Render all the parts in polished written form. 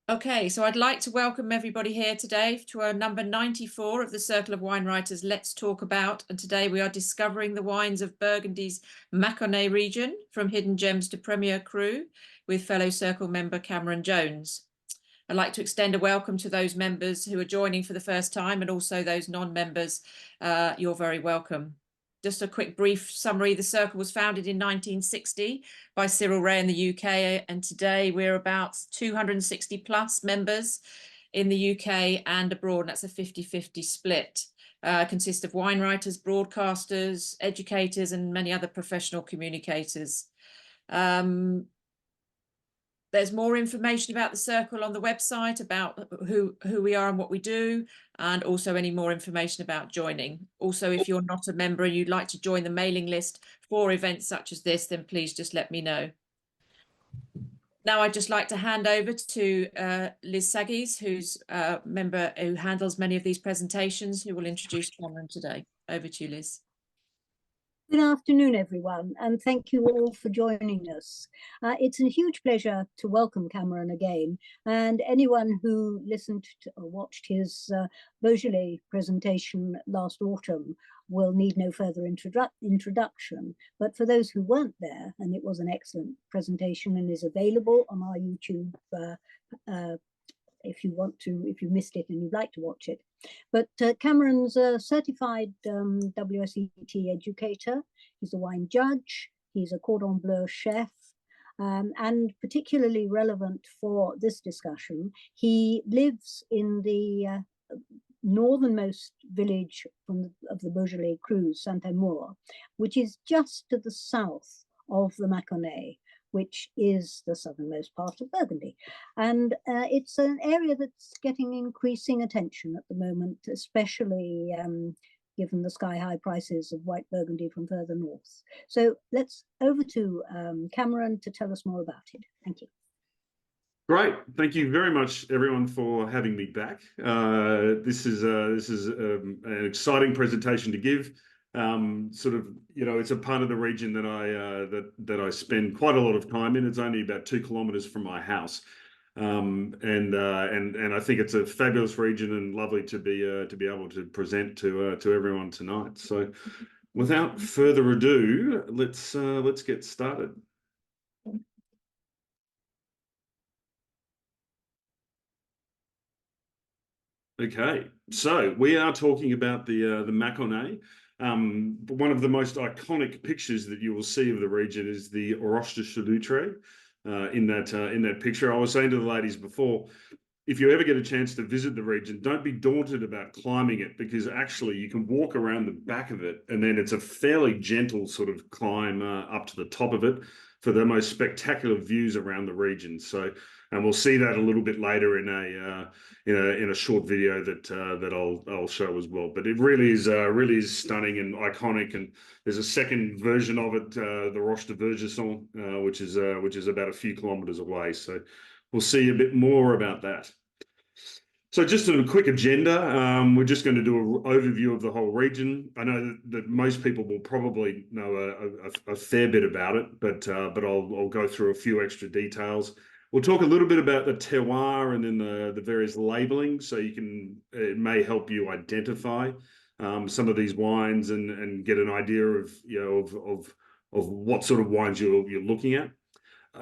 Okay, so I'd like to welcome everybody here today to our number 94 of the Circle of Wine Writers Let's Talk About. And today we are discovering the wines of Burgundy's Mâconnais region, from hidden gems to Premier Cru, with fellow Circle member Cameron Jones. I'd like to extend a welcome to those members who are joining for the first time, and also those non-members. You're very welcome. Just a quick brief summary. The Circle was founded in 1960 by Cyril Ray in the UK, and today we're about 260 plus members in the UK and abroad, and that's a 50-50 split. Consists of wine writers, broadcasters, educators, and many other professional communicators. There's more information about the Circle on the website, about who we are and what we do, and also any more information about joining. Also, if you're not a member and you'd like to join the mailing list for events such as this, then please just let me know. Now, I'd just like to hand over to Liz Saggies, who's a member who handles many of these presentations, who will introduce Cameron today. Over to you, Liz. Good afternoon, everyone, and thank you all for joining us. It's a huge pleasure to welcome Cameron again, and anyone who listened to or watched his Beaujolais presentation last autumn will need no further introduction. But for those who weren't there, and it was an excellent presentation and is available on our YouTube if you missed it and you'd like to watch it. But Cameron's a certified WSET educator. He's a wine judge. He's a cordon bleu chef. And particularly relevant for this discussion, he lives in the northernmost village of the Beaujolais Cruise, Saint-Amour, which is just to the south of the Mâconnais, which is the southernmost part of Burgundy. And it's an area that's getting increasing attention at the moment, especially given the sky-high prices of white Burgundy from further north. So let's over to Cameron to tell us more about it. Thank you. Great. Thank you very much, everyone, for having me back. This is an exciting presentation to give. It's a part of the region that I spend quite a lot of time in. It's only about 2 kilometers from my house, and I think it's a fabulous region and lovely to be able to present to everyone tonight. So, without further ado, let's get started. Okay, so we are talking about the Mâconnais. One of the most iconic pictures that you will see of the region is the Roche de Chaloutre. In that picture, I was saying to the ladies before, if you ever get a chance to visit the region, don't be daunted about climbing it, because actually you can walk around the back of it, and then it's a fairly gentle sort of climb up to the top of it for the most spectacular views around the region. So, and we'll see that a little bit later in a short video that I'll show as well. But it really is stunning and iconic. And there's a second version of it, the Roche de Vergesson, which is about a few kilometers away. So we'll see a bit more about that. So just a quick agenda. We're just going to do an overview of the whole region. I know that most people will probably know a fair bit about it, but I'll go through a few extra details. We'll talk a little bit about the terroir and then the various labelling, so it may help you identify some of these wines and get an idea of what sort of wines you're looking at.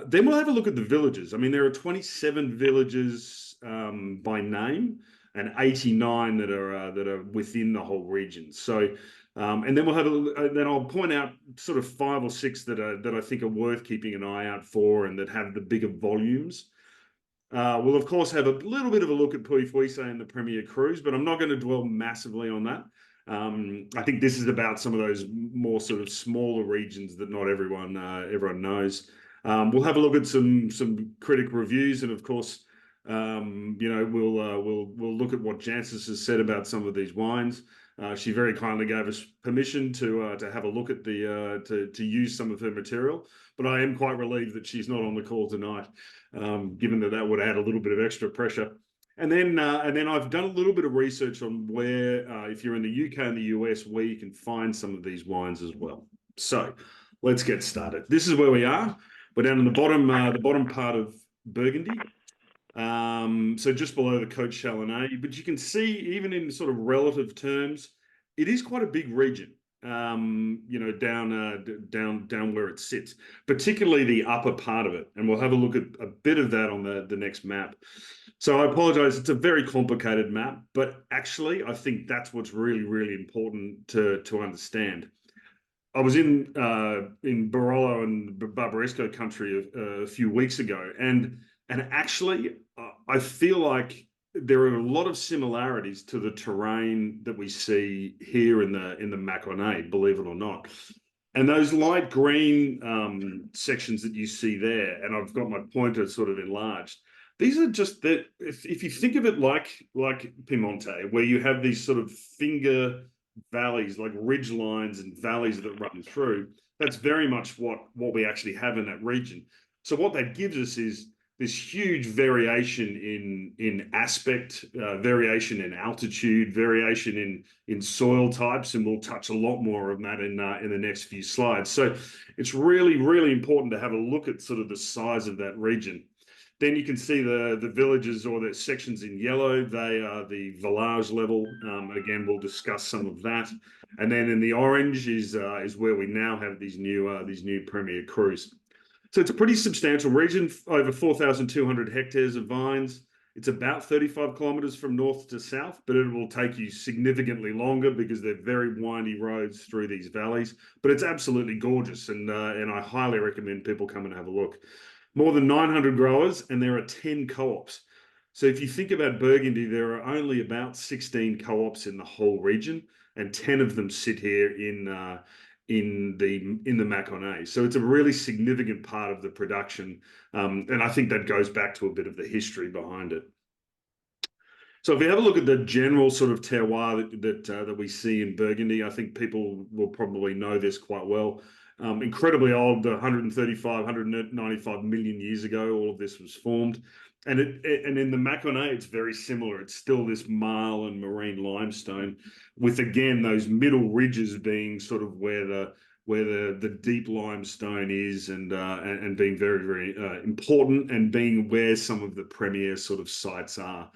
Then we'll have a look at the villages. I mean, there are 27 villages by name and 89 that are within the whole region. So, and then then I'll point out sort of 5 or 6 that I think are worth keeping an eye out for and that have the bigger volumes. We'll of course have a little bit of a look at Pouilly-Fuissé and the Premier Cruise, but I'm not going to dwell massively on that. I think this is about some of those more sort of smaller regions that not everyone knows. We'll have a look at some critic reviews, and of course, we'll look at what Jancis has said about some of these wines. She very kindly gave us permission to have a look at to use some of her material, but I am quite relieved that she's not on the call tonight, given that would add a little bit of extra pressure. And then I've done a little bit of research on where, if you're in the UK and the US, where you can find some of these wines as well. So let's get started. This is where we are. We're down in the bottom part of Burgundy. So just below the Côte Chalonnais, but you can see even in sort of relative terms, it is quite a big region. You know, down where it sits, particularly the upper part of it, and we'll have a look at a bit of that on the next map. So I apologize, it's a very complicated map, but actually I think that's what's really important to understand. I was in Barolo and Barbaresco country a few weeks ago, and actually I feel like there are a lot of similarities to the terrain that we see here in the Mâconnais, believe it or not. And those light green sections that you see there, and I've got my pointer sort of enlarged. These are just that. If you think of it like Piemonte, where you have these sort of finger valleys, like ridge lines and valleys that run through, that's very much what we actually have in that region. So what that gives us is this huge variation in aspect, variation in altitude, variation in soil types, and we'll touch a lot more of that in the next few slides. So it's really important to have a look at sort of the size of that region. Then you can see the villages or the sections in yellow. They are the village level. Again, we'll discuss some of that. And then in the orange is where we now have these new premier crus. So it's a pretty substantial region, over 4,200 hectares of vines. It's about 35 kilometers from north to south, but it will take you significantly longer because they're very windy roads through these valleys. But it's absolutely gorgeous, and I highly recommend people come and have a look. More than 900 growers, and there are 10 co-ops. So if you think about Burgundy, there are only about 16 co-ops in the whole region, and 10 of them sit here in the Mâconnais. So it's a really significant part of the production, and I think that goes back to a bit of the history behind it. So if we have a look at the general sort of terroir that we see in Burgundy, I think people will probably know this quite well. Incredibly old, 135, 195 million years ago, all of this was formed. And in the Mâconnais, it's very similar. It's still this marl and marine limestone, with again those middle ridges being sort of where the deep limestone is, and being very important, and being where some of the premier sort of sites are.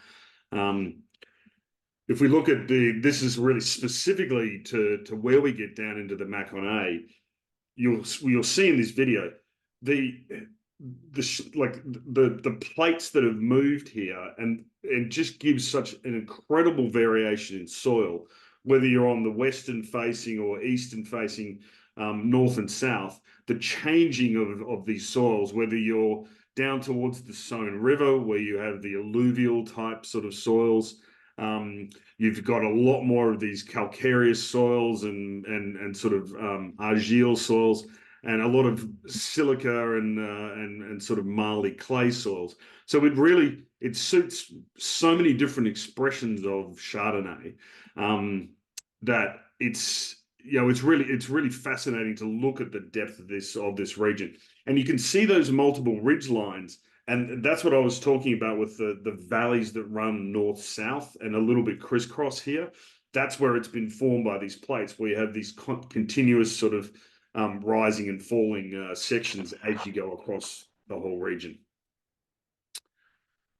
If we look at this is really specifically to where we get down into the Mâconnais. You'll see in this video the plates that have moved here, and just gives such an incredible variation in soil, whether you're on the western facing or eastern facing, north and south. The changing of these soils, whether you're down towards the Saône River, where you have the alluvial type sort of soils. You've got a lot more of these calcareous soils and sort of argile soils, and a lot of silica and sort of marly clay soils. So it suits so many different expressions of Chardonnay, that it's really fascinating to look at the depth of this region, and you can see those multiple ridge lines. And that's what I was talking about with the valleys that run north-south and a little bit crisscross here. That's where it's been formed by these plates, where you have these continuous sort of rising and falling sections as you go across the whole region.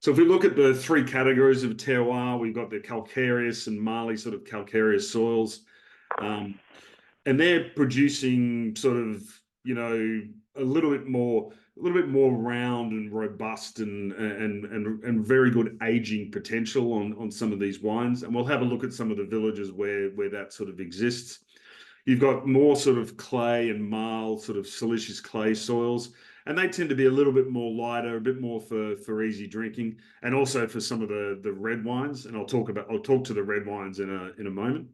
So if we look at the three categories of terroir, we've got the calcareous and marly sort of calcareous soils. And they're producing sort of, a little bit more round and robust and very good aging potential on some of these wines. And we'll have a look at some of the villages where that sort of exists. You've got more sort of clay and marl, sort of silicious clay soils, and they tend to be a little bit more lighter, a bit more for easy drinking, and also for some of the red wines. And I'll talk to the red wines in a moment.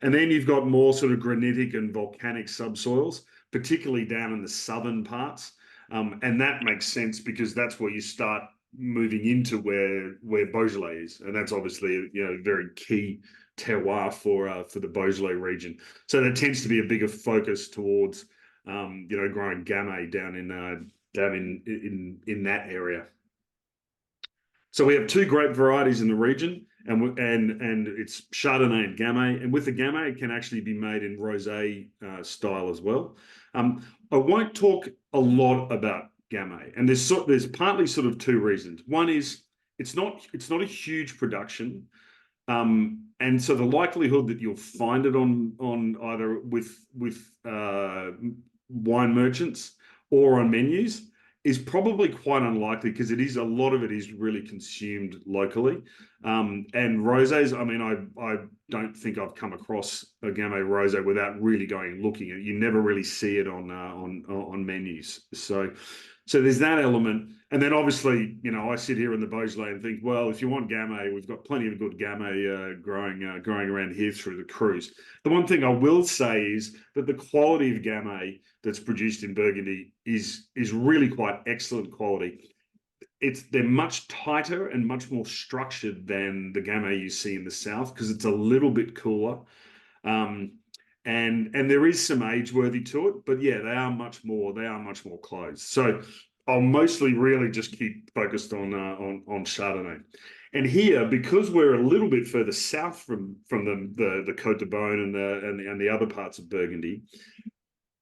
And then you've got more sort of granitic and volcanic subsoils, particularly down in the southern parts. And that makes sense because that's where you start moving into where Beaujolais is. And that's obviously, very key terroir for the Beaujolais region. So there tends to be a bigger focus towards, growing Gamay down in that area. So we have two grape varieties in the region, and it's Chardonnay and Gamay. And with the Gamay, it can actually be made in rosé style as well. I won't talk a lot about Gamay, and there's partly sort of two reasons. One is it's not a huge production. And so the likelihood that you'll find it on either with wine merchants or on menus is probably quite unlikely, because a lot of it is really consumed locally. And rosés, I mean, I don't think I've come across a Gamay rosé without really going and looking at it. You never really see it on menus. So there's that element. And then obviously, you know, I sit here in the Beaujolais and think, well, if you want Gamay, we've got plenty of good Gamay growing around here through the cruise. The one thing I will say is that the quality of Gamay that's produced in Burgundy is really quite excellent quality. They're much tighter and much more structured than the Gamay you see in the south, because it's a little bit cooler. And there is some age worthy to it, but yeah, they are much more closed. So I'll mostly really just keep focused on Chardonnay. And here, because we're a little bit further south from the Côte de Beaune and the other parts of Burgundy,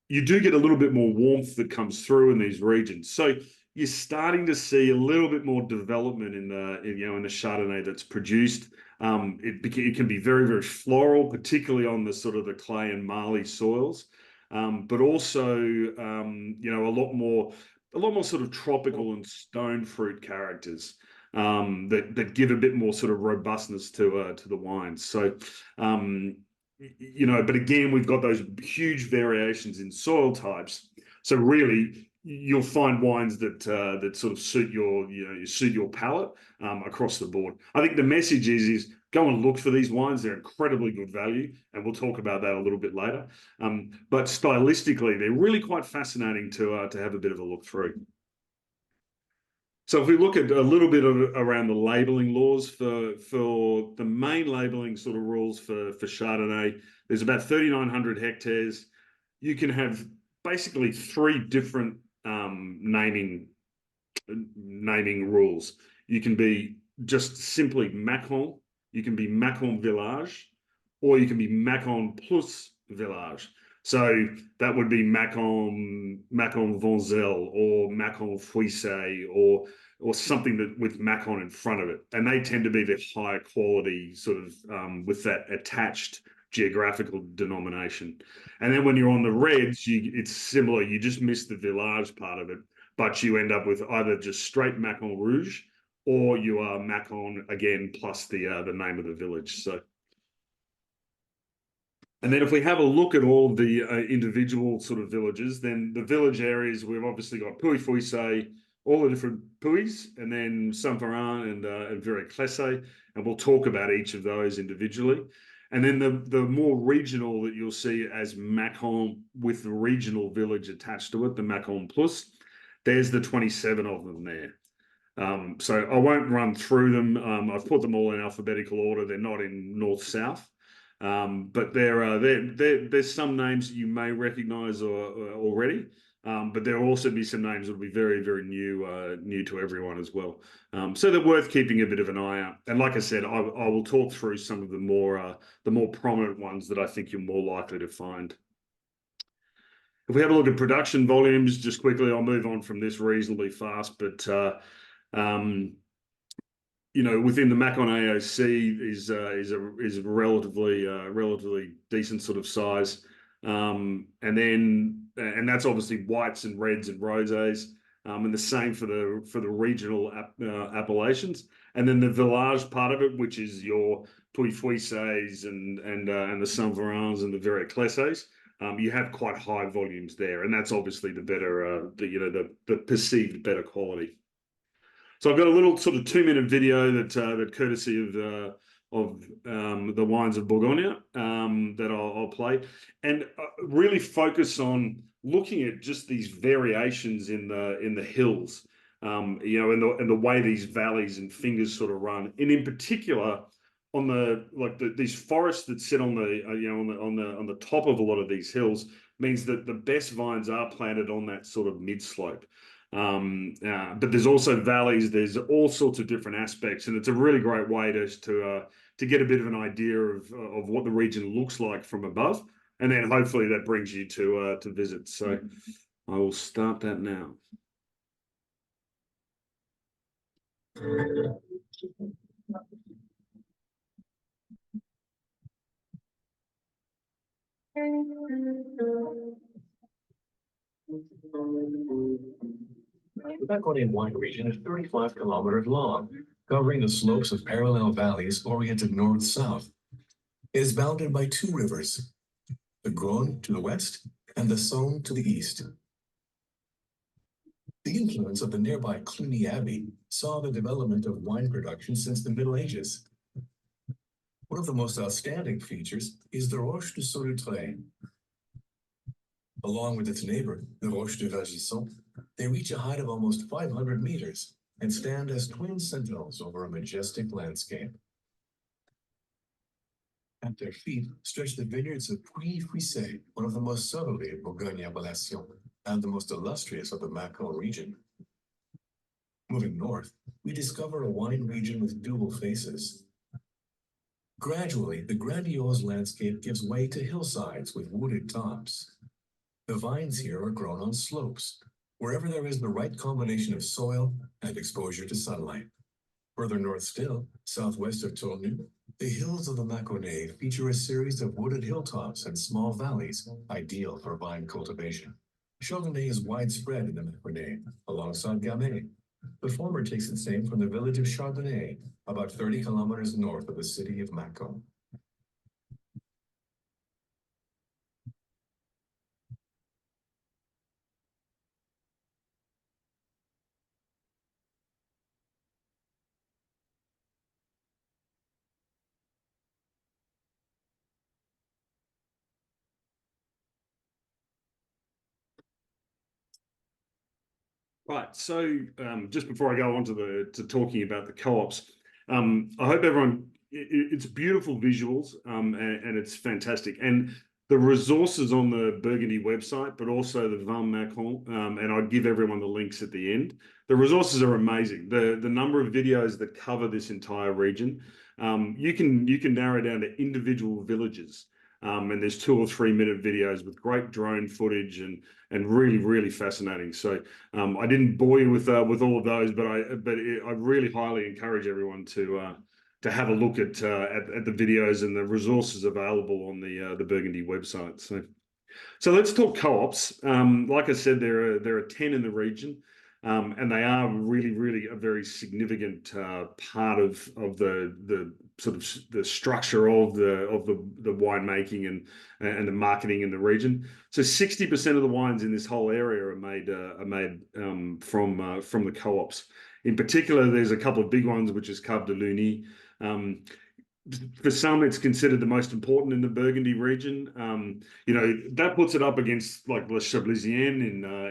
you do get a little bit more warmth that comes through in these regions. So you're starting to see a little bit more development in the Chardonnay that's produced. It can be very, very floral, particularly on the sort of the clay and marly soils, but also a lot more sort of tropical and stone fruit characters that give a bit more sort of robustness to the wines. So but again, we've got those huge variations in soil types. So really, you'll find wines that sort of suit your palate across the board. I think the message is go and look for these wines. They're incredibly good value, and we'll talk about that a little bit later. But stylistically, they're really quite fascinating to have a bit of a look through. So if we look at a little bit around the labelling laws for the main labelling sort of rules for Chardonnay, there's about 3,900 hectares. You can have basically 3 different naming rules. You can be just simply Mâcon, you can be Mâcon Village, or you can be Mâcon plus Village. So that would be Mâcon Vonzel or Mâcon Fouissé or something that with Mâcon in front of it. And they tend to be the higher quality sort of with that attached geographical denomination. And then when you're on the reds, it's similar. You just miss the village part of it, but you end up with either just straight Mâcon Rouge, or you are Mâcon again plus the name of the village. So. And then if we have a look at all the individual sort of villages, then the village areas, we've obviously got Puy-Fouissé, all the different Puys, and then Saint-Véran and Viry-Clessé, and we'll talk about each of those individually. And then the more regional that you'll see as Mâcon with the regional village attached to it, the Mâcon Plus, there's the 27 of them there. So I won't run through them. I've put them all in alphabetical order. They're not in north-south. But there's some names that you may recognise already, but there will also be some names that will be very, very new to everyone as well. So they're worth keeping a bit of an eye out. And like I said, I will talk through some of the more prominent ones that I think you're more likely to find. If we have a look at production volumes, just quickly, I'll move on from this reasonably fast, but within the Mâconnais AOC is a relatively decent sort of size, and that's obviously whites and reds and rosés, and the same for the regional appellations, and then the village part of it, which is your Puy-Fouissés and the Saint-Vérans and the Viry-Clessés. You have quite high volumes there, and that's obviously the better the perceived better quality. So I've got a little sort of 2-minute video that courtesy of the wines of Bourgogne that I'll play, and really focus on looking at just these variations in the hills, and the way these valleys and fingers sort of run, and in particular on these forests that sit on the top of a lot of these hills means that the best vines are planted on that sort of mid slope. But there's also valleys, there's all sorts of different aspects, and it's a really great way to get a bit of an idea of what the region looks like from above, and then hopefully that brings you to visit. So I will start that now. The Mâconnais wine region is 35 kilometers long, covering the slopes of parallel valleys oriented north-south. It is bounded by two rivers, the Garonne to the west and the Saône to the east. The influence of the nearby Cluny Abbey saw the development of wine production since the Middle Ages. One of the most outstanding features is the Roche du Solutré. Along with its neighbor, the Roche de Vagisson, they reach a height of almost 500 meters and stand as twin sentinels over a majestic landscape. At their feet stretch the vineyards of Puy-Fouissé, one of the most southerly of Bourgogne appellation and the most illustrious of the Mâcon region. Moving north, we discover a wine region with dual faces. Gradually, the grandiose landscape gives way to hillsides with wooded tops. The vines here are grown on slopes, wherever there is the right combination of soil and exposure to sunlight. Further north still, southwest of Tournu, the hills of the Mâconnais feature a series of wooded hilltops and small valleys, ideal for vine cultivation. Chardonnay is widespread in the Mâconnais, alongside Gamay. The former takes its name from the village of Chardonnay, about 30 kilometers north of the city of Mâcon. Right. So just before I go on to talking about the co-ops, I hope everyone, it's beautiful visuals and it's fantastic. And the resources on the Burgundy website, but also the Vin Mâcon, and I'd give everyone the links at the end. The resources are amazing. The number of videos that cover this entire region, you can narrow down to individual villages. And there's 2 or 3 minute videos with great drone footage and really fascinating. So I didn't bore you with all of those, but I really highly encourage everyone to have a look at the videos and the resources available on the Burgundy website. So let's talk co-ops. Like I said, there are 10 in the region. And they are really a very significant part of the sort of the structure of the winemaking and the marketing in the region. So 60% of the wines in this whole area are made from the co-ops. In particular, there's a couple of big ones, which is Cave de Luni. For some, it's considered the most important in the Burgundy region. You know, that puts it up against like Le Chablisien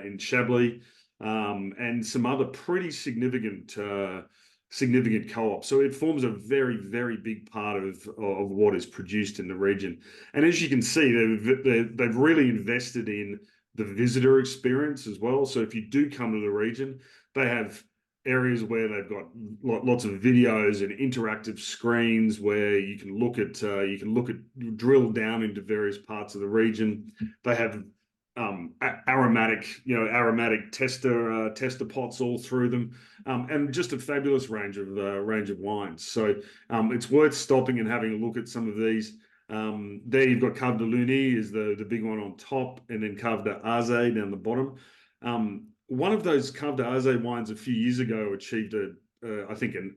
in Chablis. And some other pretty significant co-ops. So it forms a very big part of what is produced in the region. And as you can see, they've really invested in the visitor experience as well. So if you do come to the region, they have areas where they've got lots of videos and interactive screens where you can look at drill down into various parts of the region. They have aromatic tester pots all through them, and just a fabulous range of wines. So it's worth stopping and having a look at some of these. There you've got Cave de Luni is the big one on top, and then Cave de Azé down the bottom. One of those Cave de Azé wines a few years ago achieved I think a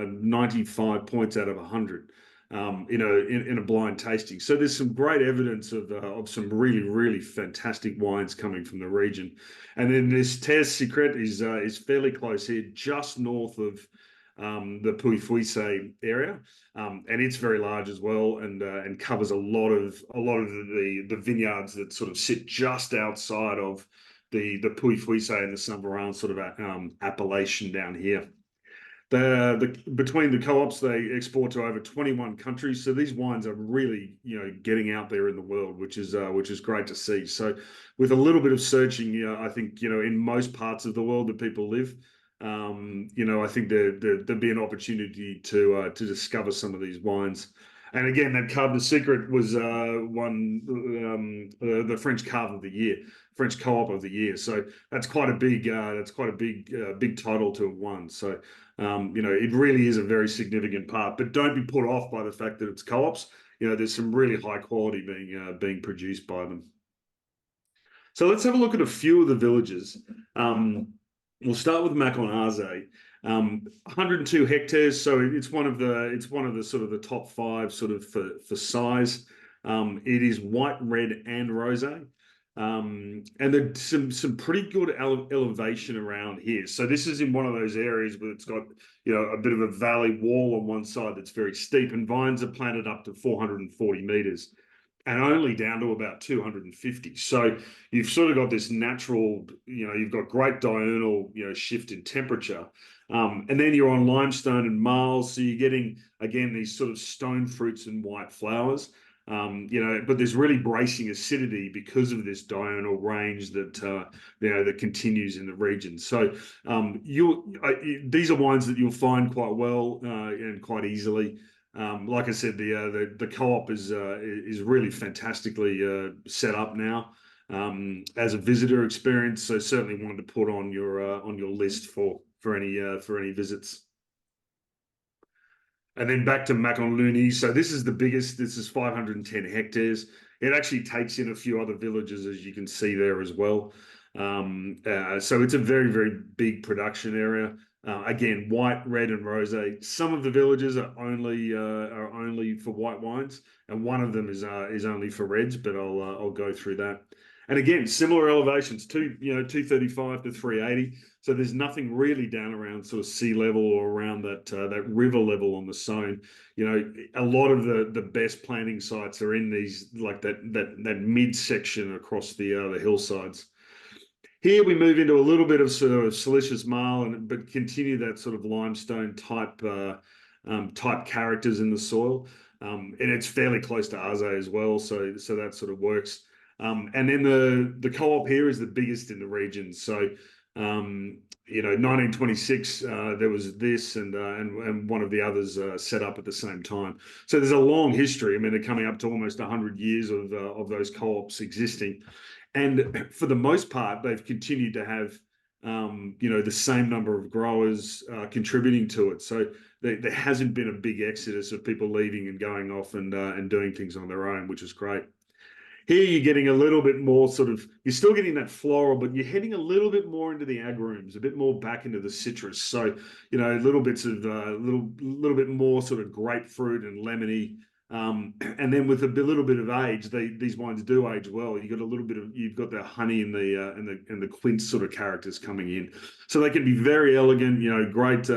95 points out of 100. In a blind tasting. So there's some great evidence of some really fantastic wines coming from the region. And then this Terre Secrète is fairly close here, just north of the Puy-Fouissé area, and it's very large as well, and covers a lot of the vineyards that sort of sit just outside of the Puy-Fouissé and the Saint-Véran sort of appellation down here. Between the co-ops, they export to over 21 countries. So these wines are really, getting out there in the world, which is great to see. So with a little bit of searching, I think, in most parts of the world that people live, I think there'd be an opportunity to discover some of these wines. And again, that Cave de Secret was won the French Cave of the Year, French Co-op of the Year. So that's quite a big big title to have won. So it really is a very significant part. But don't be put off by the fact that it's co-ops. There's some really high quality being produced by them. So let's have a look at a few of the villages. We'll start with Mâconnais. 102 hectares, so it's one of the sort of the top 5 sort of for size. It is white, red, and rosé. And there's some pretty good elevation around here. So this is in one of those areas where it's got a bit of a valley wall on one side that's very steep, and vines are planted up to 440 meters. And only down to about 250. So you've sort of got this natural, you've got great diurnal, shift in temperature. And then you're on limestone and marls. So you're getting, again, these sort of stone fruits and white flowers. But there's really bracing acidity because of this diurnal range that, that continues in the region. So these are wines that you'll find quite well and quite easily. Like I said, the co-op is really fantastically set up now as a visitor experience. So certainly wanted to put on your list for any visits. And then back to Mâconnais. So this is the biggest. This is 510 hectares. It actually takes in a few other villages, as you can see there as well. So it's a very, very big production area. Again, white, red, and rosé. Some of the villages are only for white wines, and one of them is only for reds. But I'll go through that. And again, similar elevations, 235 to 380. So there's nothing really down around sort of sea level or around that river level on the Saône. A lot of the best planting sites are in these, like that mid section across the hillsides. Here we move into a little bit of sort of silicious marl, but continue that sort of limestone type characters in the soil, and it's fairly close to Azé as well, so that sort of works. And then the co-op here is the biggest in the region. So 1926 there was this and one of the others set up at the same time. So there's a long history. I mean, they're coming up to almost 100 years of those co-ops existing. And for the most part, they've continued to have, the same number of growers contributing to it. So there hasn't been a big exodus of people leaving and going off and doing things on their own, which is great. Here you're getting a little bit more you're still getting that floral, but you're heading a little bit more into the agrumes, a bit more back into the citrus. So, little bits of little bit more sort of grapefruit and lemony. And then with a little bit of age, these wines do age well. You've got the honey and the quince sort of characters coming in, so they can be very elegant. Great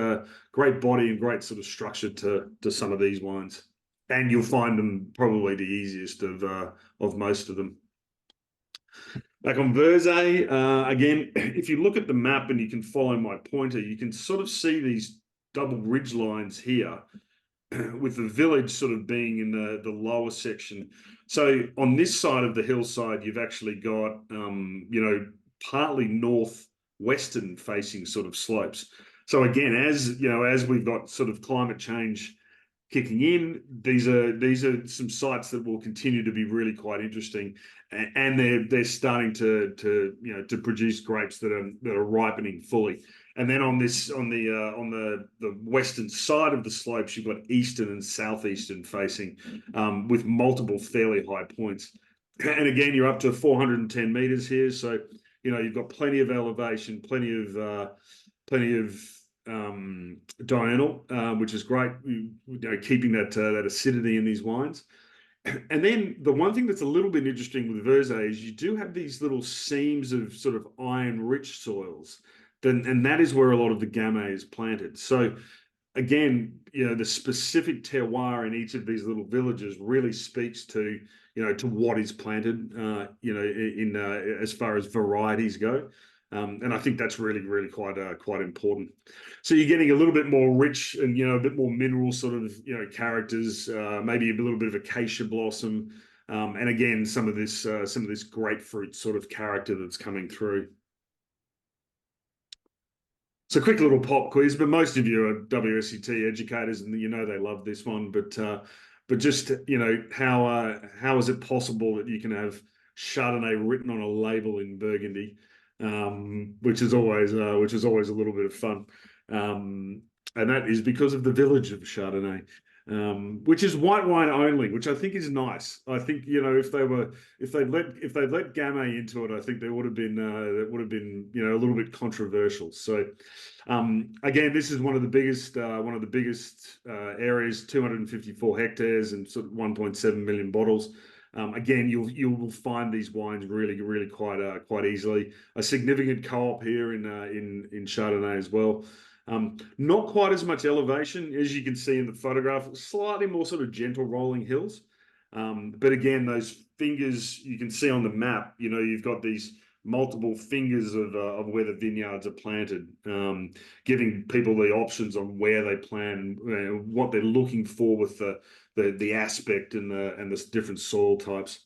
body and great sort of structure to some of these wines, and you'll find them probably the easiest of most of them. Back on Versé, again, if you look at the map and you can follow my pointer, you can sort of see these double ridge lines here, with the village sort of being in the lower section. So on this side of the hillside, you've actually got, partly northwestern facing sort of slopes. So again, as we've got sort of climate change kicking in, these are some sites that will continue to be really quite interesting, and they're starting to produce grapes that are ripening fully. And then on the western side of the slopes, you've got eastern and southeastern facing, with multiple fairly high points. And again, you're up to 410 meters here, so you've got plenty of elevation, plenty of diurnal, which is great. Keeping that acidity in these wines. And then the one thing that's a little bit interesting with Versé is you do have these little seams of sort of iron-rich soils. And that is where a lot of the Gamay is planted. So again, the specific terroir in each of these little villages really speaks to what is planted, as far as varieties go. And I think that's really, really quite important. So you're getting a little bit more rich and a bit more mineral sort of characters, maybe a little bit of acacia blossom, and again some of this grapefruit sort of character that's coming through. So quick little pop quiz, but most of you are WSET educators and they love this one. But but just, you know, how is it possible that you can have Chardonnay written on a label in Burgundy, which is always a little bit of fun. And that is because of the village of Chardonnay, which is white wine only, which I think is nice. I think, you know, if they'd let Gamay into it, I think there would have been you know, a little bit controversial. So again, this is one of the biggest areas, 254 hectares and sort of 1.7 million bottles. Again, you will find these wines really quite easily. A significant co-op here in Chardonnay as well. Not quite as much elevation as you can see in the photograph. Slightly more sort of gentle rolling hills. But again, those fingers you can see on the map. You know, you've got these multiple fingers of where the vineyards are planted, giving people the options on where they plant, what they're looking for with the aspect and the different soil types.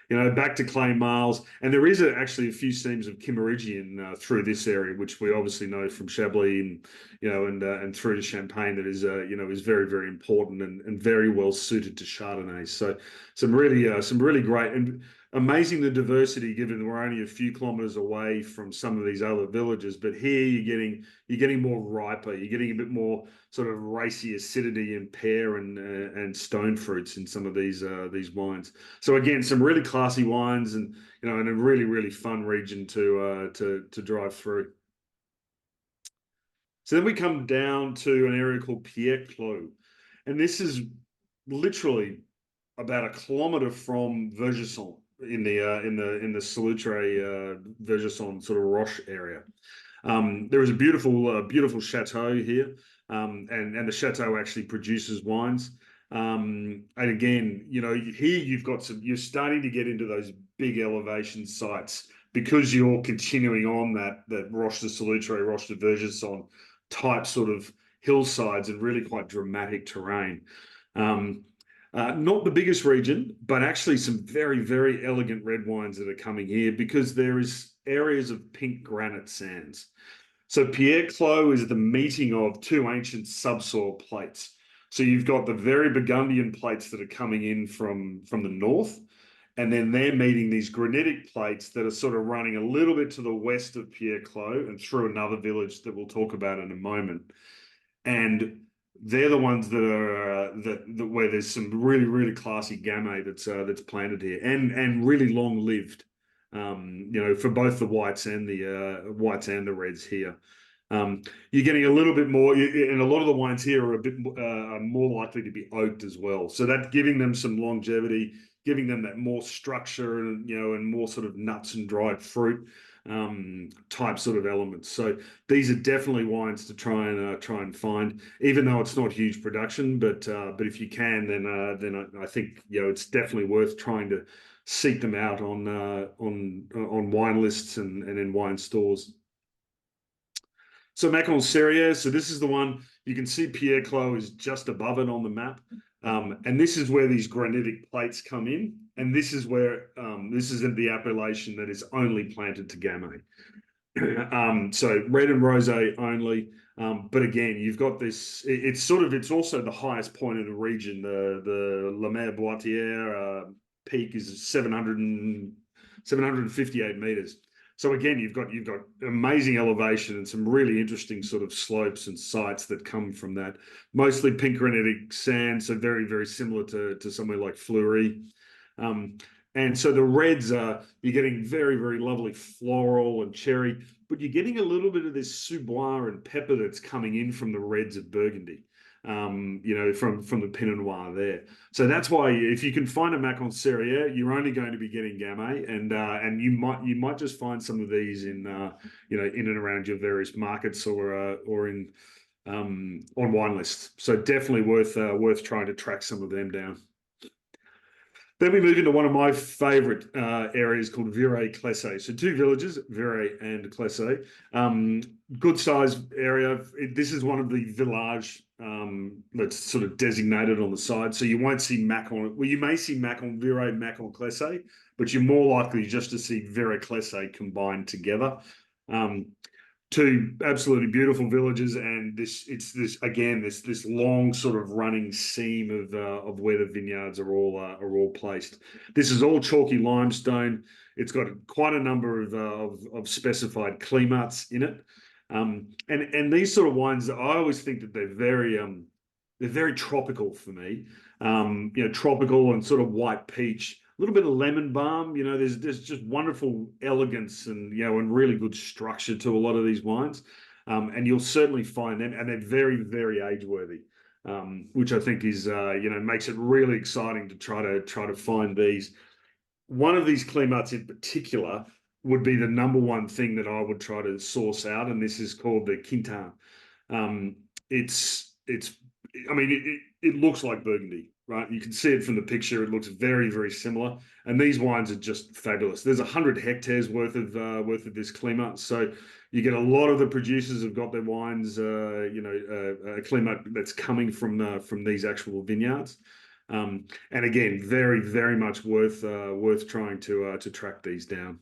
You know, back to clay marls, and there is actually a few seams of Kimmeridgian through this area, which we obviously know from Chablis and, you know, and through to Champagne, that is you know, is very important and very well suited to Chardonnay. So some really great and amazing the diversity, given we're only a few kilometers away from some of these other villages. But here you're getting more riper, you're getting a bit more sort of racy acidity and pear and stone fruits in some of these wines. So again, some really classy wines, and, you know, and a really fun region to drive through. So then we come down to an area called Pierre-Clos, and this is literally about a kilometre from Vergesson in the Solutre Vergesson sort of Roche area. There is a beautiful chateau here, and the chateau actually produces wines. And again, you know, here you're starting to get into those big elevation sites because you're continuing on that Roche de Solutre, Roche de Vergesson type sort of hillsides and really quite dramatic terrain. Not the biggest region, but actually some very elegant red wines that are coming here because there is areas of pink granite sands. So Pierre-Clos is the meeting of two ancient subsoil plates. So you've got the very Burgundian plates that are coming in from the north, and then they're meeting these granitic plates that are sort of running a little bit to the west of Pierre-Clos and through another village that we'll talk about in a moment. And they're the ones that are where there's some really classy Gamay that's planted here and really long lived. You know, for both the whites and the reds here. You're getting a little bit more, and a lot of the wines here are a bit more likely to be oaked as well. So that's giving them some longevity, giving them that more structure and, you know, and more sort of nuts and dried fruit type sort of elements. So these are definitely wines to try and find, even though it's not huge production. But if you can, then I think, you know, it's definitely worth trying to seek them out on wine lists and in wine stores. So Mâconnais, so this is the one you can see. Pierre-Clos is just above it on the map, and this is where these granitic plates come in, and this is where this is in the appellation that is only planted to Gamay. So red and rosé only, but again, you've got this. It's also the highest point in the region. The La Mer Boitière peak is 758 meters. So again, you've got amazing elevation and some really interesting sort of slopes and sites that come from that. Mostly pink granitic sand, so very similar to somewhere like Fleury. And so the reds you're getting very lovely floral and cherry, but you're getting a little bit of this Sous-Bois and pepper that's coming in from the reds of Burgundy. You know, from the Pinot Noir there. So that's why if you can find a Mâconnais, you're only going to be getting Gamay, and you might just find some of these in you know, in and around your various markets or in on wine lists. So definitely worth trying to track some of them down. Then we move into one of my favorite areas called Viray-Clessay. So two villages, Viray and Clessay. Good sized area. This is one of the villages that's sort of designated on the side. So you won't see Mâcon. Well, you may see Mâcon Viray, Mâcon Clessay, but you're more likely just to see Viray-Clessay combined together. two absolutely beautiful villages, and this long sort of running seam of where the vineyards are all placed. This is all chalky limestone. It's got quite a number of specified climats in it, and these sort of wines, I always think that they're very tropical for me. Tropical and sort of white peach, a little bit of lemon balm. There's just wonderful elegance and really good structure to a lot of these wines, and you'll certainly find them, and they're very, very age worthy, which I think is makes it really exciting to try to find these. One of these climats in particular would be the number one thing that I would try to source out, and this is called the Quintin. It looks like Burgundy, right? You can see it from the picture. It looks very, very similar. And these wines are just fabulous. There's 100 hectares worth of this climat. So you get a lot of the producers have got their wines, a climat that's coming from these actual vineyards. And again, very, very much worth trying to track these down.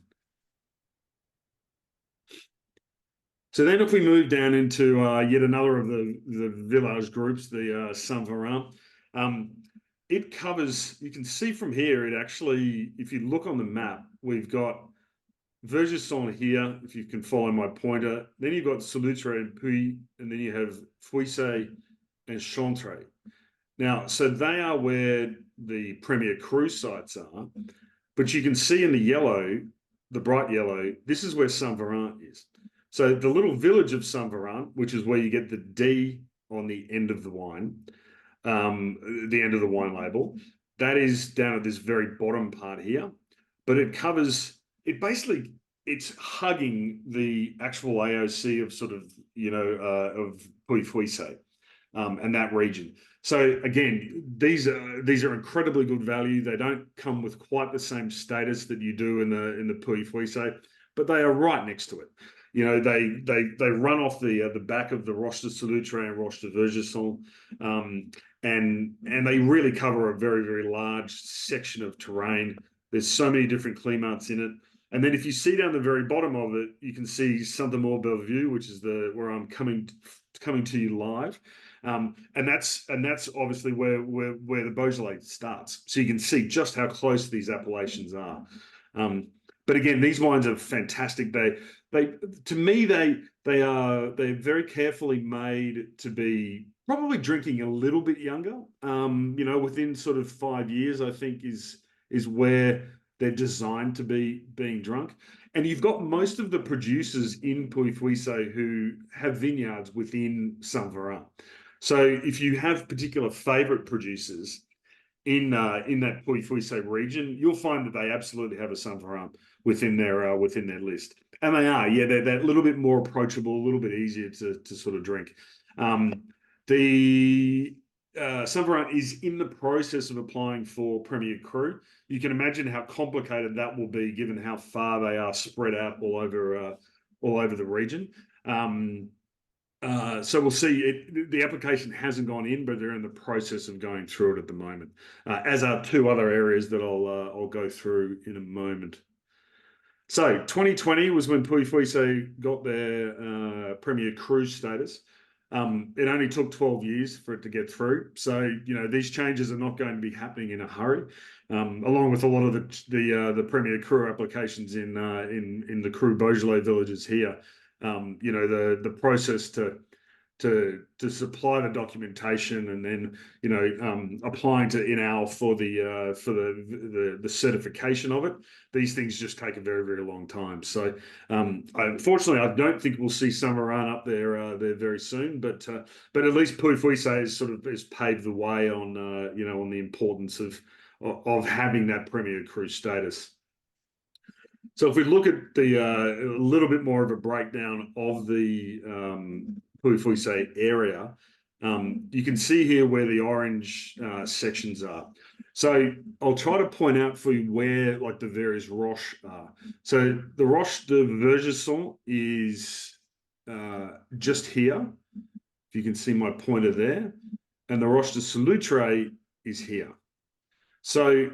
So then if we move down into yet another of the village groups, the Saint-Véran, it covers, you can see from here, it actually, if you look on the map, we've got Vergesson here, if you can follow my pointer, then you've got Solutre and Puy, and then you have Fouissey and Chantre. Now, so they are where the Premier Cru sites are, but you can see in the yellow, the bright yellow, this is where Saint-Véran is. So the little village of Saint-Véran, which is where you get the D on the end of the wine, the end of the wine label, that is down at this very bottom part here. But it covers, it's hugging the actual AOC of sort of, of Puy-Fouissey, and that region. So again, these are incredibly good value. They don't come with quite the same status that you do in the Puy-Fouissey, but they are right next to it. They run off the back of the Roche de Solutre and Roche de Vergesson, and they really cover a very, very large section of terrain. There's so many different climats in it. And then if you see down the very bottom of it, you can see Saint-Amour-Bellevue, which is where I'm coming to you live. And that's obviously where the Beaujolais starts. So you can see just how close these appellations are. But again, these wines are fantastic. They're very carefully made to be probably drinking a little bit younger. Within sort of 5 years, I think is where they're designed to be being drunk. And you've got most of the producers in Puy-Fouissey who have vineyards within Saint-Véran. So if you have particular favorite producers in that Puy-Fouissey region, you'll find that they absolutely have a Saint-Véran within their list. And they are, they're a little bit more approachable, a little bit easier to sort of drink. The Saint-Véran is in the process of applying for Premier Cru. You can imagine how complicated that will be given how far they are spread out all over the region. So we'll see. The application hasn't gone in, but they're in the process of going through it at the moment, as are two other areas that I'll go through in a moment. So 2020 was when Puy-Fouissey got their Premier Cru status. It only took 12 years for it to get through. So, these changes are not going to be happening in a hurry. Along with a lot of the Premier Cru applications in the Cru Beaujolais villages here, the process to supply the documentation and then applying to INAL for the certification of it, these things just take a very, very long time. So unfortunately, I don't think we'll see Saint-Véran up there very soon, but at least Puy-Fouissey has paved the way on on the importance of having that Premier Cru status. So if we look at a little bit more of a breakdown of the Puy-Fouissey area, you can see here where the orange sections are. So I'll try to point out for you where the various Roches are. So the Roche de Vergesson is just here, if you can see my pointer there, and the Roche de Solutre is here. So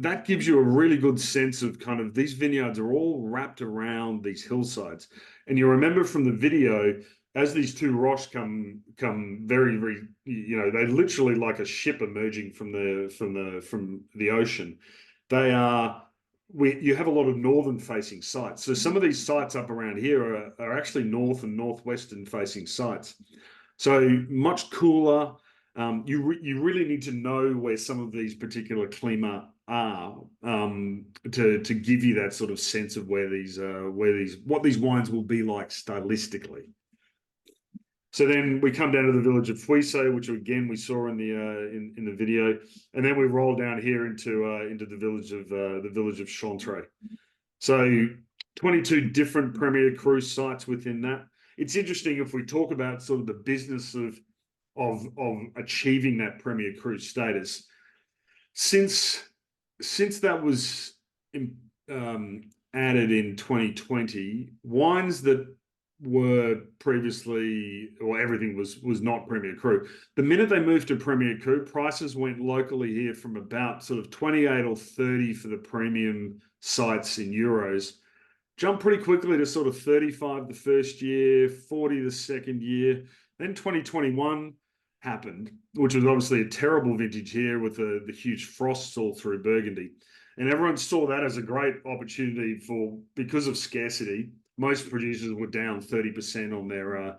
that gives you a really good sense of kind of these vineyards are all wrapped around these hillsides. And you remember from the video, as these two roches come very, very, they're literally like a ship emerging from the ocean. They are, you have a lot of northern facing sites. So some of these sites up around here are actually north and northwestern facing sites. So much cooler. You really need to know where some of these particular clima are to give you that sort of sense of what these wines will be like stylistically. So then we come down to the village of Fuise, which again we saw in the video, and then we roll down here into the village of Chantre. So 22 different Premier Cru sites within that. It's interesting if we talk about sort of the business of achieving that Premier Cru status. Since that was added in 2020, wines that were previously, or everything was not Premier Cru. The minute they moved to Premier Cru, prices went locally here from about sort of 28 or 30 for the premium sites in euros, jumped pretty quickly to sort of 35 the first year, 40 the second year. Then 2021 happened, which was obviously a terrible vintage here with the huge frosts all through Burgundy. And everyone saw that as a great opportunity because of scarcity. Most producers were down 30% they were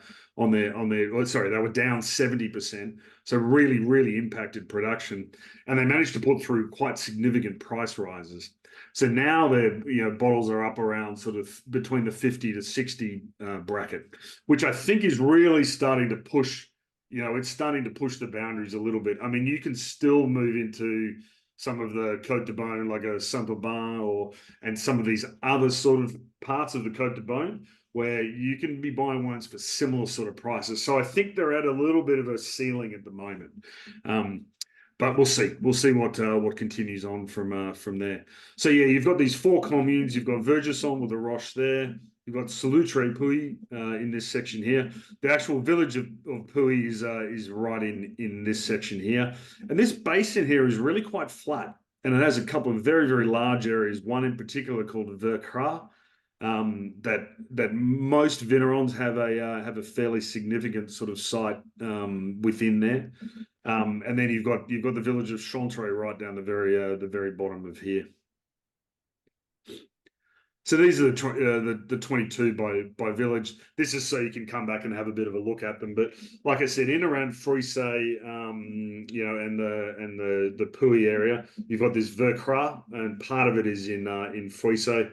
down 70%. So really, really impacted production. And they managed to put through quite significant price rises. So now bottles are up around sort of between the 50 to 60 bracket, which I think is really starting to push, it's starting to push the boundaries a little bit. I mean, you can still move into some of the Côte de Beaune, like a Saint-Aubin and some of these other sort of parts of the Côte de Beaune, where you can be buying wines for similar sort of prices. So I think they're at a little bit of a ceiling at the moment. But we'll see. We'll see what continues on from there. So yeah, you've got these four communes. You've got Vergesson with the Roche there. You've got Salut-Tré-Puy in this section here. The actual village of Puy is right in this section here. And this basin here is really quite flat. And it has a couple of very, very large areas. One in particular called Vercras, that most vignerons have a fairly significant sort of site within there. And then you've got the village of Chantre right down the very bottom of here. So these are the 22 by village. This is so you can come back and have a bit of a look at them. But like I said, in around Fuise, and the Puy area, you've got this Vercras, and part of it is in Fuise.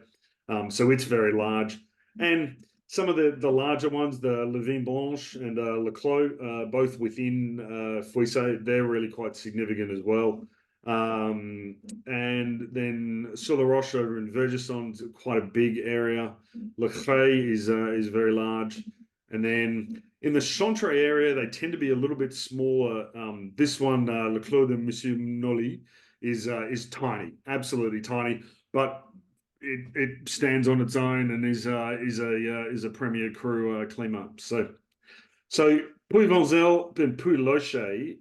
So it's very large. And some of the larger ones, the Le Vin Blanche and Le Clos, both within Fuise, they're really quite significant as well. And then Sur la Roche over in Vergesson is quite a big area. Le Cray is very large. And then in the Chantre area, they tend to be a little bit smaller. This one, Le Clos de Monsieur Nolly, is tiny, absolutely tiny, but it stands on its own and is a Premier Cru clima. So Puy-Venzel and Puy-Loche,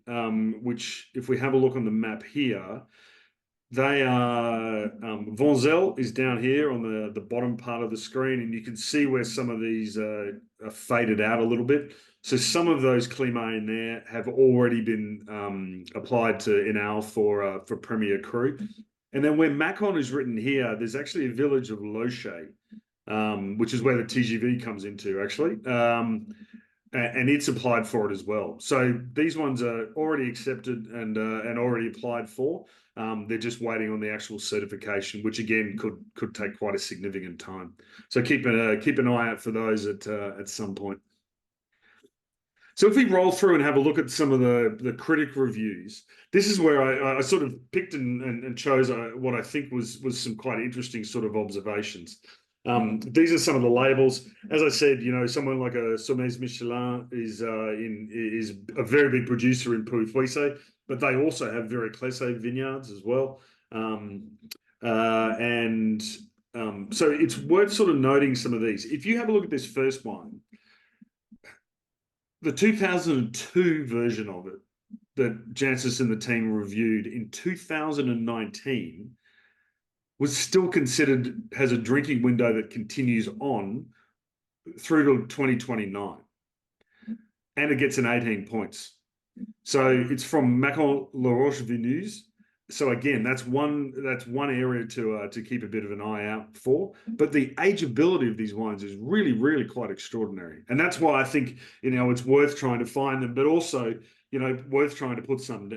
which if we have a look on the map here, they are, Venzel is down here on the bottom part of the screen, and you can see where some of these are faded out a little bit. So some of those climat in there have already been applied to Inal for Premier Cru. And then where Mâcon is written here, there's actually a village of Loche, which is where the TGV comes into actually. And it's applied for it as well. So these ones are already accepted and already applied for. They're just waiting on the actual certification, which again could take quite a significant time. So keep an eye out for those at some point. So if we roll through and have a look at some of the critic reviews, this is where I sort of picked and chose what I think was some quite interesting sort of observations. These are some of the labels. As I said, someone like a Sommets Michelin is a very big producer in Puy-Fuise, but they also have very classé vineyards as well. So it's worth sort of noting some of these. If you have a look at this first one, the 2002 version of it that Jancis and the team reviewed in 2019 was still considered, has a drinking window that continues on through to 2029. And it gets an 18 points. So it's from Mâconnais. So again, that's one area to keep a bit of an eye out for. But the ageability of these wines is really, really quite extraordinary, and that's why I think it's worth trying to find them, but also worth trying to put some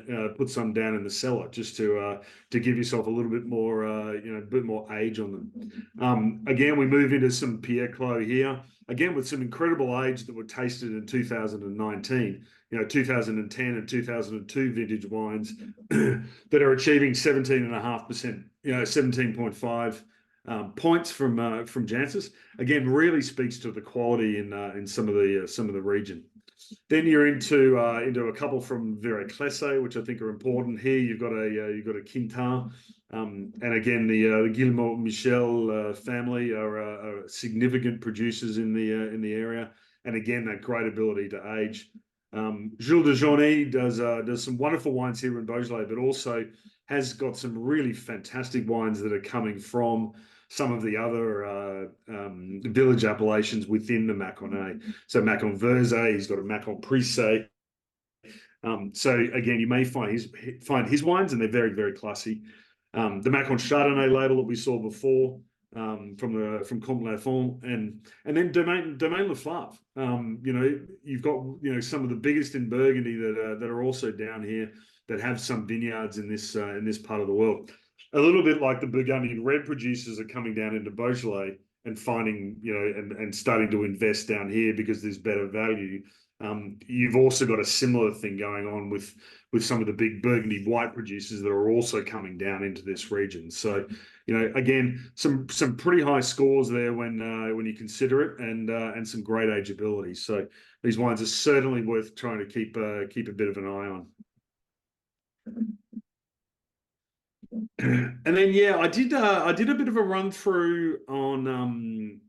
down in the cellar just to give yourself a little bit more a bit more age on them. Again, we move into some Pierre Clos here. Again, with some incredible age that were tasted in 2019. 2010 and 2002 vintage wines that are achieving 17.5%, 17.5 points from Jancis. Again, really speaks to the quality in some of the region. Then you're into a couple from Vieille-Classé, which I think are important. Here you've got a Quintin, and again the Guillemot Michel family are significant producers in the area, and again that great ability to age. Jules de Joigny does some wonderful wines here in Beaujolais, but also has got some really fantastic wines that are coming from some of the other village appellations within the Mâconnais. So Mâcon Versé, he's got a Mâcon Prissé. So again, you may find his wines, and they're very, very classy. The Mâcon Chardonnay label that we saw before, from Comte Lafon, and then Domaine Le Flave. You've got some of the biggest in Burgundy that are also down here that have some vineyards in this part of the world. A little bit like the Burgundian red producers are coming down into Beaujolais and finding and starting to invest down here because there's better value. You've also got a similar thing going on with some of the big Burgundy white producers that are also coming down into this region. So, again, some pretty high scores there when you consider it, and some great ageability. So these wines are certainly worth trying to keep a bit of an eye on. And then I did a bit of a run through on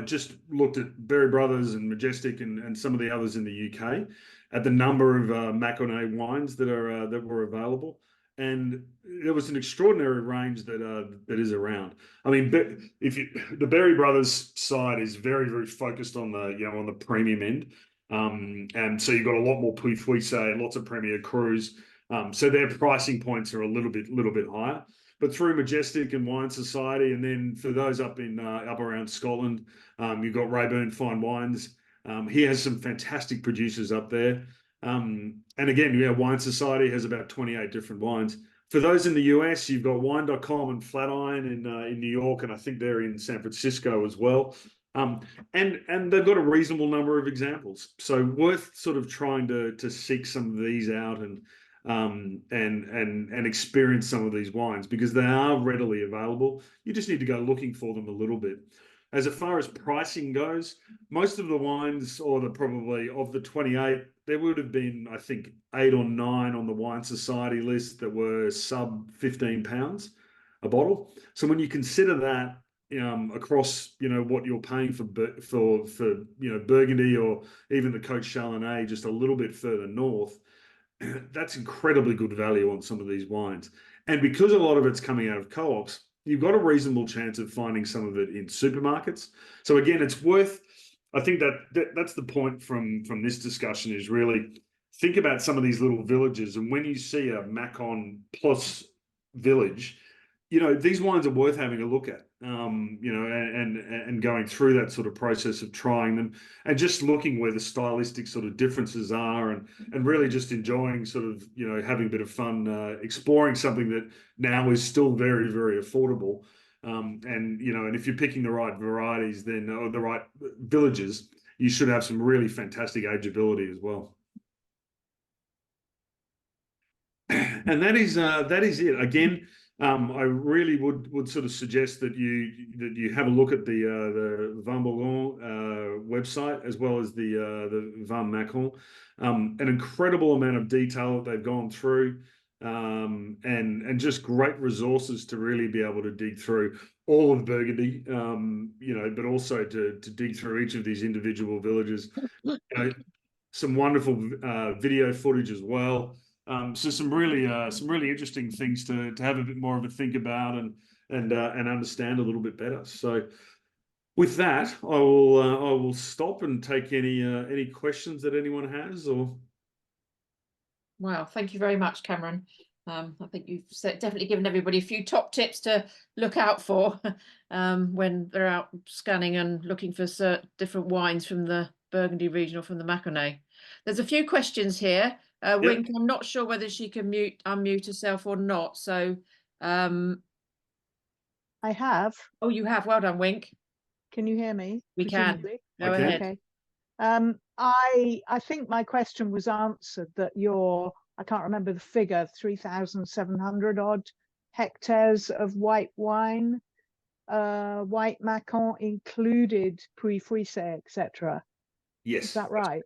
just looked at Berry Brothers and Majestic and some of the others in the UK at the number of Mâconnais wines that were available, and there was an extraordinary range that is around. I mean, the Berry Brothers side is very, very focused on the premium end, and so you've got a lot more Puy-Fouissé and lots of Premier Crus. So their pricing points are a little bit higher. But through Majestic and Wine Society, and then for those up around Scotland, you've got Rayburn Fine Wines. He has some fantastic producers up there. And again, Wine Society has about 28 different wines. For those in the US, you've got Wine.com and Flatiron in New York, and I think they're in San Francisco as well. And they've got a reasonable number of examples. So worth sort of trying to seek some of these out and experience some of these wines, because they are readily available. You just need to go looking for them a little bit. As far as pricing goes, most of the wines, or probably of the 28, there would have been, I think, 8 or 9 on the Wine Society list that were sub £15 a bottle. So when you consider that across what you're paying for Burgundy, or even the Côte Chardonnay just a little bit further north, that's incredibly good value on some of these wines. And because a lot of it's coming out of co-ops, you've got a reasonable chance of finding some of it in supermarkets. So again, it's worth, I think that's the point from this discussion, is really think about some of these little villages. And when you see a Mâcon plus village, these wines are worth having a look at, and going through that sort of process of trying them and just looking where the stylistic sort of differences are, and really just enjoying sort of, having a bit of fun, exploring something that now is still very, very affordable. And if you're picking the right varieties, then, or the right villages, you should have some really fantastic ageability as well. And that is it. Again, I really would sort of suggest that you have a look at the Vin Bourgogne website, as well as the Vin Mâcon. An incredible amount of detail that they've gone through, and just great resources to really be able to dig through all of Burgundy, but also to dig through each of these individual villages. Some wonderful video footage as well. So some really interesting things to have a bit more of a think about, and understand a little bit better. So with that, I will stop and take any questions that anyone has. Or Wow, thank you very much, Cameron. I think you've definitely given everybody a few top tips to look out for when they're out scanning and looking for different wines from the Burgundy region or from the Mâconnais. There's a few questions here. Wink, I'm not sure whether she can unmute herself or not. So, I have. oh, you have. Well done, Wink. Can you hear me? We can. Presumably? Go ahead. Okay. I think my question was answered that I can't remember the figure, 3,700 odd hectares of white wine, white Macon included, Puy-Frisé, etc. yes, Is that right?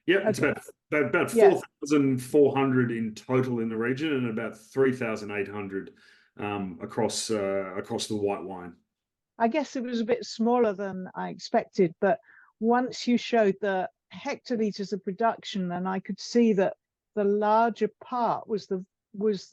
Yeah, it's Okay. about Yeah. 4,400 in total in the region, and about 3,800 across the white wine. I guess it was a bit smaller than I expected, but once you showed the hectoliters of production, and I could see that the larger part was the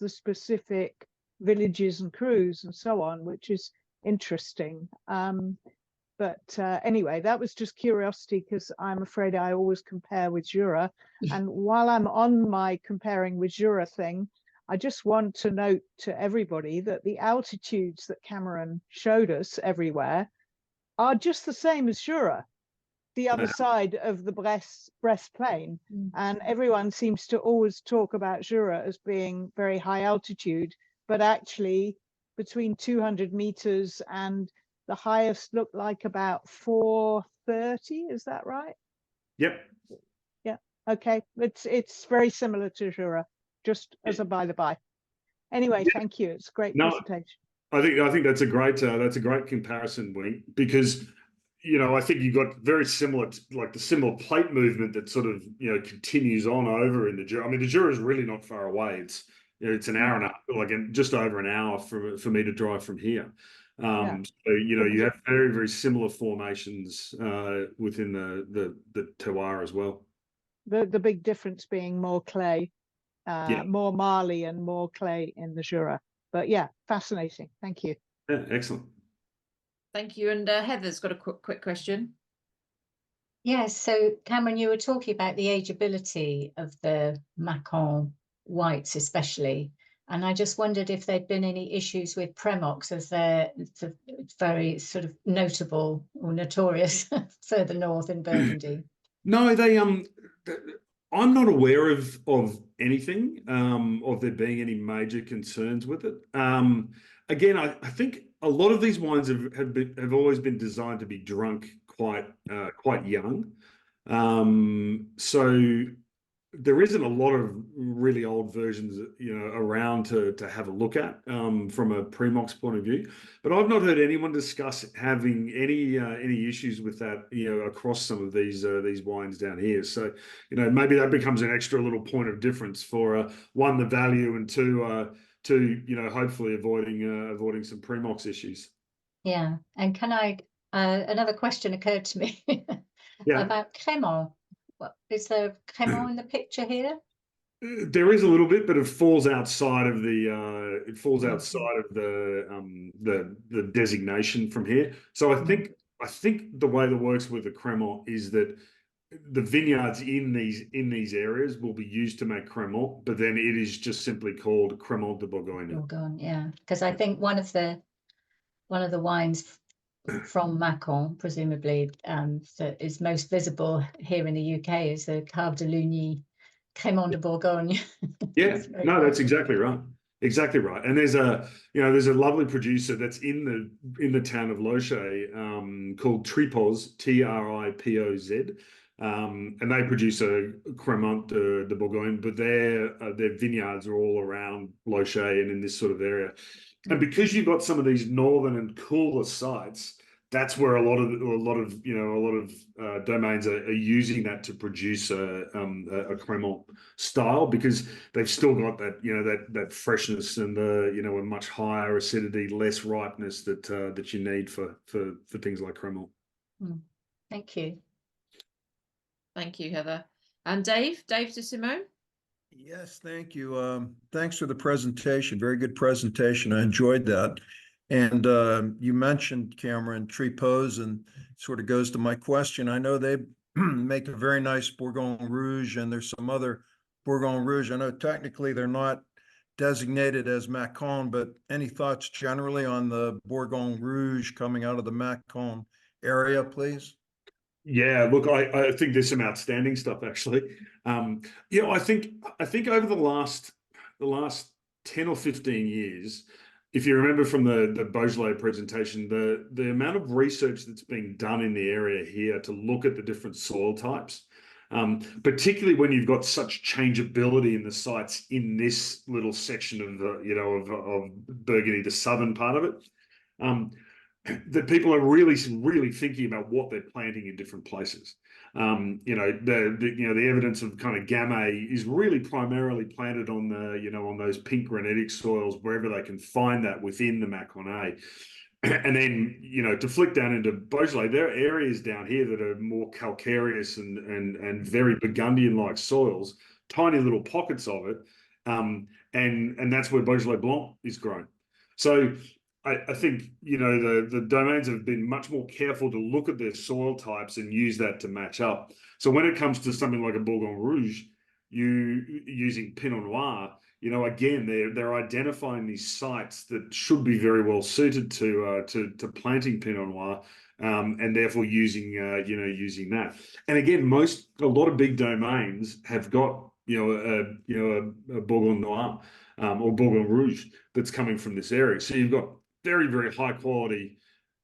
specific villages and crews and so on, which is interesting. But anyway, that was just curiosity, because I'm afraid I always compare with Jura. And while I'm on my comparing with Jura thing, I just want to note to everybody that the altitudes that Cameron showed us everywhere are just the same as Jura, the other side of the Brest Plain. And everyone seems to always talk about Jura as being very high altitude, but actually between 200 meters and the highest looked like about 430. Is that right? Yep. Yeah. Okay. It's very similar to Jura, just as a by the by. Anyway, thank you. It's a great presentation. I think that's a great comparison, Wink, because I think you've got very similar, like the similar plate movement that sort of continues on over in the Jura. I mean, the Jura is really not far away. It's an hour and just over an hour for me to drive from here. So you have very, very similar formations within the terroir as well. The big difference being more clay, more marley and more clay in the Jura. But yeah, fascinating. Thank you. Yeah, excellent. Thank you. And Heather's got a quick question. Yes, so Cameron, you were talking about the ageability of the Macon whites especially, and I just wondered if there'd been any issues with Premox, as they're very sort of notable or notorious further north in Burgundy. No, I'm not aware of anything of there being any major concerns with it. Again, I think a lot of these wines have always been designed to be drunk quite young. So there isn't a lot of really old versions, around to have a look at from a Premox point of view. But I've not heard anyone discuss having any issues with that, across some of these wines down here. So, maybe that becomes an extra little point of difference for one, the value, and two, hopefully avoiding some Premox issues. Yeah, and can I? Another question occurred to me about Crémant. Is there Crémant in the picture here? There is a little bit, but it falls outside of the the designation from here. So I think the way that works with the Crémant is that the vineyards in these areas will be used to make Crémant, but then it is just simply called Crémant de Bourgogne. Bourgogne, yeah, because I think one of the wines from Mâcon, presumably, that is most visible here in the UK is the Cave de Lugny Crémant de Bourgogne. Yeah, no, that's exactly right. Exactly right. And there's a lovely producer that's in the town of Loches called Tripoz, Tripoz. And they produce a Crémant de Bourgogne, but their vineyards are all around Loches and in this sort of area. And because you've got some of these northern and cooler sites, that's where a lot of domains are using that to produce a Crémant style, because they've still got that that freshness and a much higher acidity, less ripeness that you need for things like Crémant. Thank you. Thank you, Heather. And Dave de Simone. Yes, thank you. Thanks for the presentation. Very good presentation. I enjoyed that. And you mentioned, Cameron, Tripos, and sort of goes to my question. I know they make a very nice Bourgogne Rouge, and there's some other Bourgogne Rouge. I know technically they're not designated as Mâcon, but any thoughts generally on the Bourgogne Rouge coming out of the Mâcon area, please? Yeah, look, I think there's some outstanding stuff actually. You know, I think over the last 10 or 15 years, if you remember from the Beaujolais presentation, the amount of research that's being done in the area here to look at the different soil types, particularly when you've got such changeability in the sites in this little section of the, you know, of Burgundy, the southern part of it. That people are really thinking about what they're planting in different places. You know, the evidence of kind of Gamay is really primarily planted on the, you know, on those pink granitic soils wherever they can find that within the Mâconnais. And then, you know, to flick down into Beaujolais, there are areas down here that are more calcareous and very Burgundian-like soils, tiny little pockets of it, and that's where Beaujolais Blanc is grown. So I think, you know, the domains have been much more careful to look at their soil types and use that to match up. So when it comes to something like a Bourgogne Rouge, using Pinot Noir, you know, again, they're identifying these sites that should be very well suited to planting Pinot Noir, and therefore using using that. And again, a lot of big domains have got a Bourgogne Noir or Bourgogne Rouge that's coming from this area. So you've got very, very high quality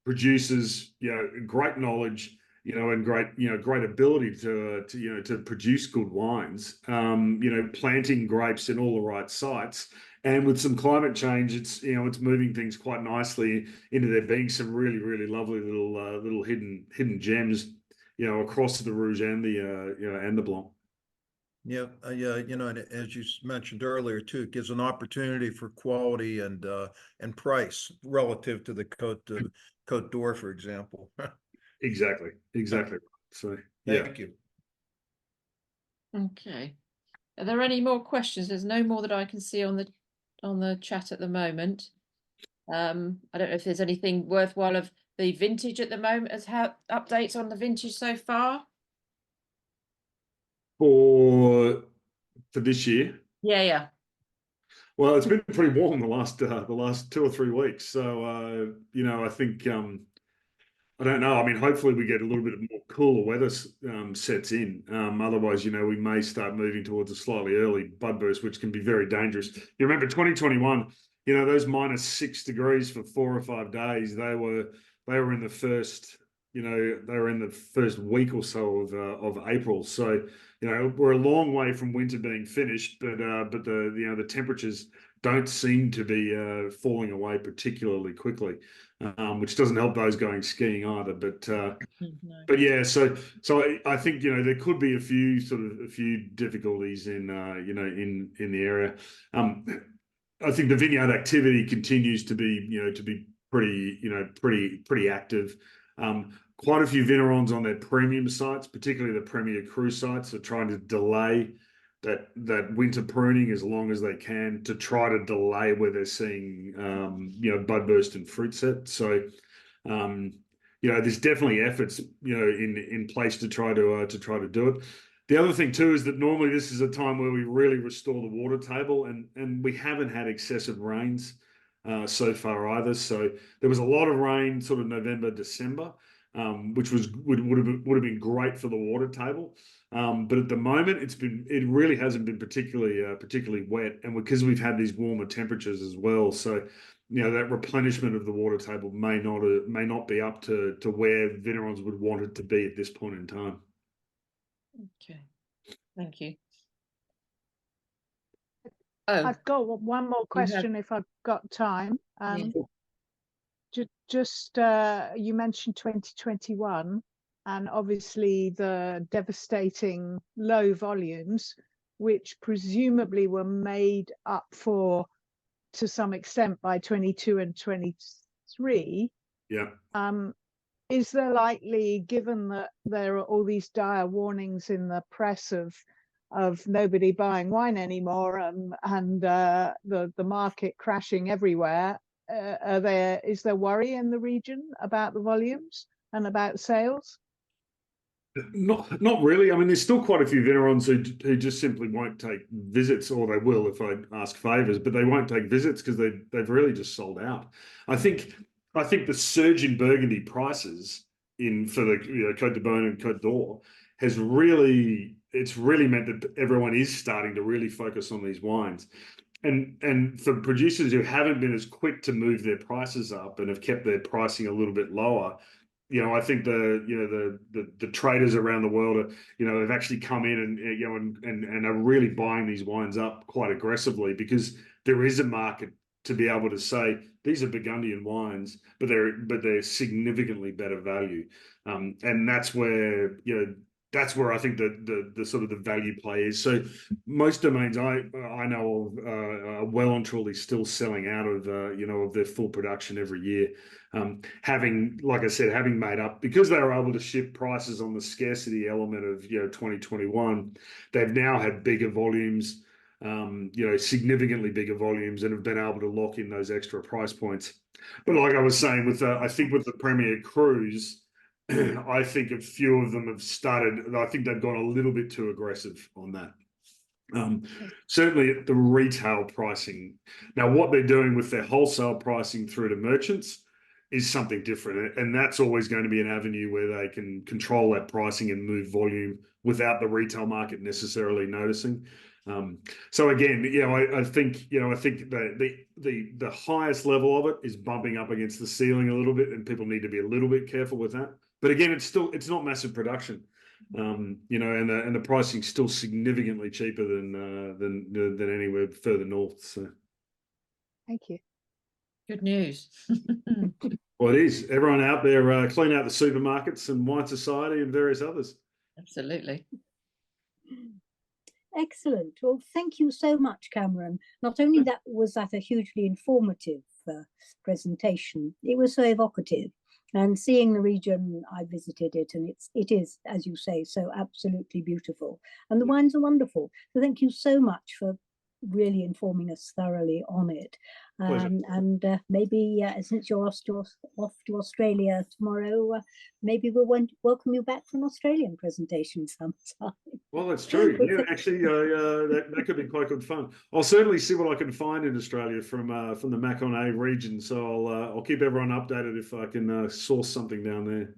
producers, you know, great knowledge, you know, and great ability to produce good wines, you know, planting grapes in all the right sites. And with some climate change, it's moving things quite nicely into there being some really, really lovely little hidden gems, you know, across the Rouge and the Blanc. Yeah, you know, and as you mentioned earlier too, it gives an opportunity for quality and price relative to the Côte d'Or, for example. Exactly. So yeah. Thank you. Okay. Are there any more questions? There's no more that I can see on the chat at the moment. I don't know if there's anything worthwhile of the vintage at the moment. Has had updates on the vintage so far? For this year? Yeah. Well, it's been pretty warm the last 2 or 3 weeks. So you know, I think I don't know. I mean, hopefully we get a little bit of more cooler weather sets in. Otherwise, you know, we may start moving towards a slightly early bud burst, which can be very dangerous. You remember 2021, you know, those -6 degrees for 4 or 5 days, they were in the first, you know, they were in the first week or so of April. So, you know, we're a long way from winter being finished, but the temperatures don't seem to be falling away particularly quickly, which doesn't help those going skiing either. But yeah, so I think, you know, there could be a few difficulties in in the area. I think the vineyard activity continues to be pretty active. Quite a few vignerons on their premium sites, particularly the Premier Cru sites, are trying to delay that winter pruning as long as they can to try to delay where they're seeing bud burst and fruit set. So you know, there's definitely efforts, you know, in place to try to do it. The other thing too is that normally this is a time where we really restore the water table, and we haven't had excessive rains so far either. So there was a lot of rain sort of November, December, which would have been great for the water table. But at the moment, it really hasn't been particularly wet, and because we've had these warmer temperatures as well, so you know that replenishment of the water table may not be up to where vignerons would want it to be at this point in time. Okay, thank you. Oh, I've got one more question if I've got time. Just you mentioned 2021, and obviously the devastating low volumes, which presumably were made up for to some extent by 22 and 23. Yeah. Is there likely, given that there are all these dire warnings in the press of nobody buying wine anymore, and the market crashing everywhere, is there worry in the region about the volumes and about sales? Not really. I mean, there's still quite a few Venerons who just simply won't take visits, or they will if I ask favors, but they won't take visits because they've really just sold out. I think the surge in Burgundy prices for the Côte de Beaune and Côte d'Or has really meant that everyone is starting to really focus on these wines. And for producers who haven't been as quick to move their prices up and have kept their pricing a little bit lower, I think the traders around the world have actually come in and are really buying these wines up quite aggressively, because there is a market to be able to say these are Burgundian wines, but they're significantly better value, and that's where I think the sort of the value play is. So most domains I know of are well and truly still selling out of of their full production every year. Having made up, because they were able to shift prices on the scarcity element of 2021, they've now had bigger volumes, significantly bigger volumes, and have been able to lock in those extra price points. But like I was saying, I think with the Premier Cruise, I think a few of them have started. I think they've gone a little bit too aggressive on that. Certainly at the retail pricing. Now, what they're doing with their wholesale pricing through to merchants is something different, and that's always going to be an avenue where they can control that pricing and move volume without the retail market necessarily noticing. So again, I think the highest level of it is bumping up against the ceiling a little bit, and people need to be a little bit careful with that. But again, it's not massive production, and the pricing's still significantly cheaper than anywhere further north. So, Thank you. Good news. well, it is. Everyone out there, clean out the supermarkets and Wine Society and various others. Absolutely. Excellent. Well, thank you so much, Cameron. Not only was that a hugely informative presentation, it was so evocative. And seeing the region, I visited it, and it is, as you say, so absolutely beautiful. And the wines are wonderful. So thank you so much for really informing us thoroughly on it. And maybe since you're off to Australia tomorrow, maybe we'll welcome you back for an Australian presentation sometime. Well, that's true. Yeah, actually, that could be quite good fun. I'll certainly see what I can find in Australia from the Mâconnais region. So I'll keep everyone updated if I can source something down there.